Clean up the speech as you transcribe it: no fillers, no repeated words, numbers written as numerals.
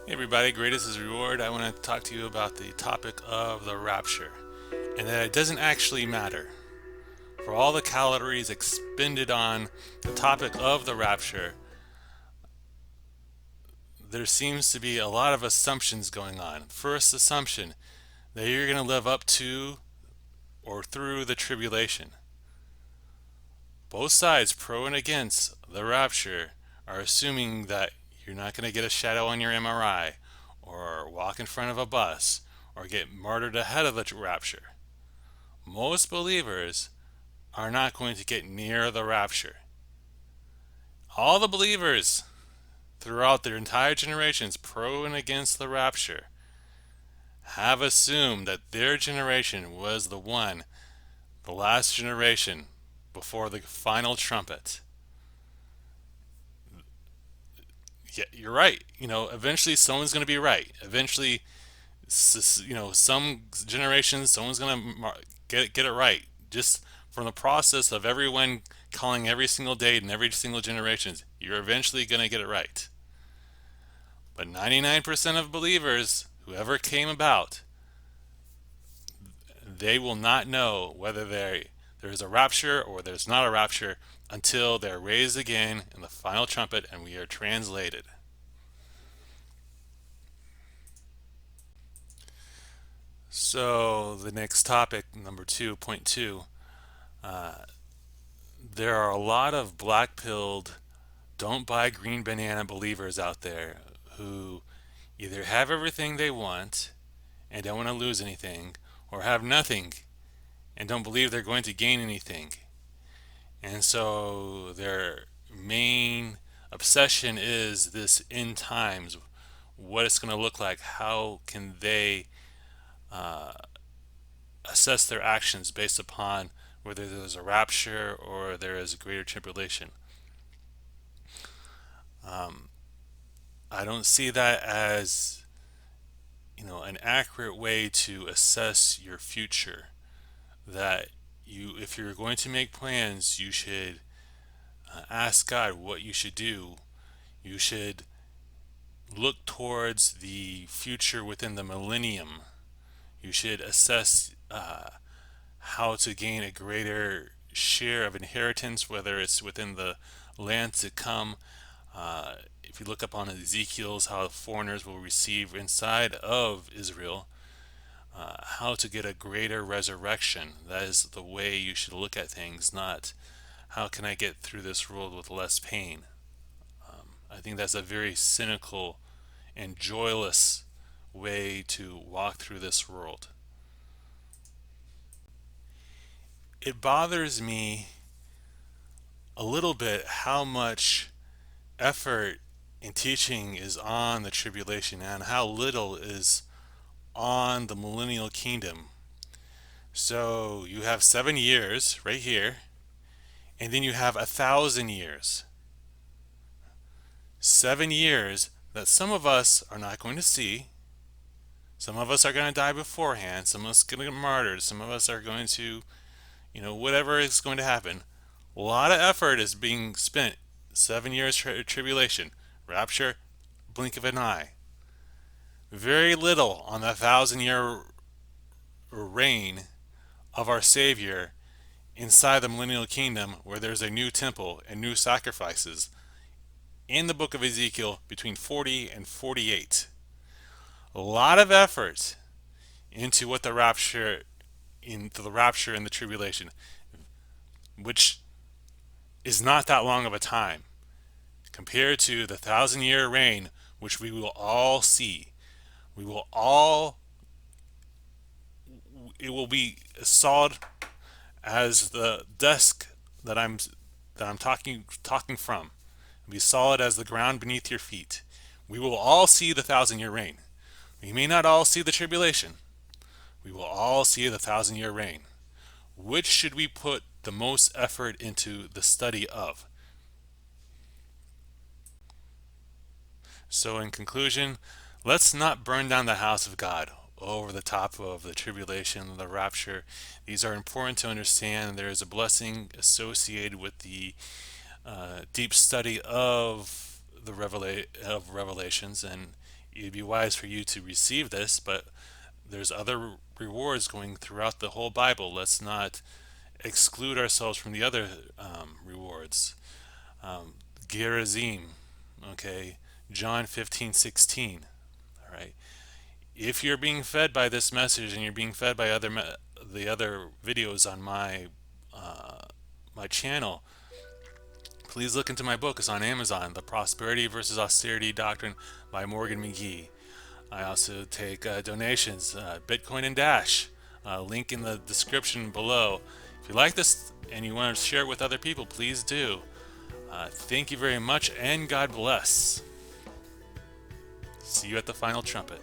Hey everybody, greatest is reward. I want to talk to you about the topic of the rapture and that it doesn't actually matter. For all the calories expended on the topic of the rapture, there seems to be a lot of assumptions going on. First assumption, that you're going to live up to or through the tribulation. Both sides, pro and against the rapture, are assuming that you're not going to get a shadow on your MRI or walk in front of a bus or get martyred ahead of the rapture. Most believers are not going to get near the rapture. All the believers throughout their entire generations, pro and against the rapture, have assumed that their generation was the last generation before the final trumpet. Yeah, you're right. Eventually someone's going to be right. Eventually, some generations, someone's going to get it right. Just from the process of everyone calling every single date and every single generation, you're eventually going to get it right. But 99% of believers, whoever came about, they will not know whether there's a rapture or there's not a rapture until they're raised again in the final trumpet and we are translated. So the next topic, number 2.2, there are a lot of black-pilled, don't buy green banana believers out there who either have everything they want and don't want to lose anything, or have nothing and don't believe they're going to gain anything. And so their main obsession is this end times, what it's going to look like, how can they uh, assess their actions based upon whether there's a rapture or there is a greater tribulation. Um, I don't see that as an accurate way to assess your future. That if you're going to make plans, you should ask God what you should do. You should look towards the future within the millennium. You should assess how to gain a greater share of inheritance, whether it's within the land to come. If you look up on Ezekiel's, how the foreigners will receive inside of Israel, how to get a greater resurrection. That is the way you should look at things, not how can I get through this world with less pain. I think that's a very cynical and joyless way to walk through this world. It bothers me a little bit how much effort in teaching is on the tribulation and how little is on the millennial kingdom. So you have 7 years right here, and then you have 1,000 years. 7 years that some of us are not going to see. Some of us are going to die beforehand. Some of us are going to get martyred. Some of us are going to, whatever is going to happen. A lot of effort is being spent. 7 years tribulation, rapture, blink of an eye. Very little on the 1,000 year reign of our Savior inside the millennial kingdom, where there's a new temple and new sacrifices in the book of Ezekiel between 40 and 48. A lot of effort into the rapture and the tribulation, which is not that long of a time compared to the 1,000 year reign, which we will all see. We will all, it will be as solid as the desk that I'm talking from. It'll be solid as the ground beneath your feet. We will all see the 1,000 year reign. We may not all see the tribulation. We will all see the 1,000 year reign. Which should we put the most effort into the study of? So, in conclusion, let's not burn down the house of God over the top of the tribulation, the rapture. These are important to understand. There is a blessing associated with the deep study of of Revelations, and it'd be wise for you to receive this. But there's other rewards going throughout the whole Bible. Let's not exclude ourselves from the other rewards. Gerazim, okay, John 15:16. All right. If you're being fed by this message and you're being fed by the other videos on my channel, please look into my book. It's on Amazon, The Prosperity versus Austerity Doctrine by Morgan McGee. I also take donations, Bitcoin and Dash. Link in the description below. If you like this and you want to share it with other people, please do. Thank you very much, and God bless. See you at the final trumpet.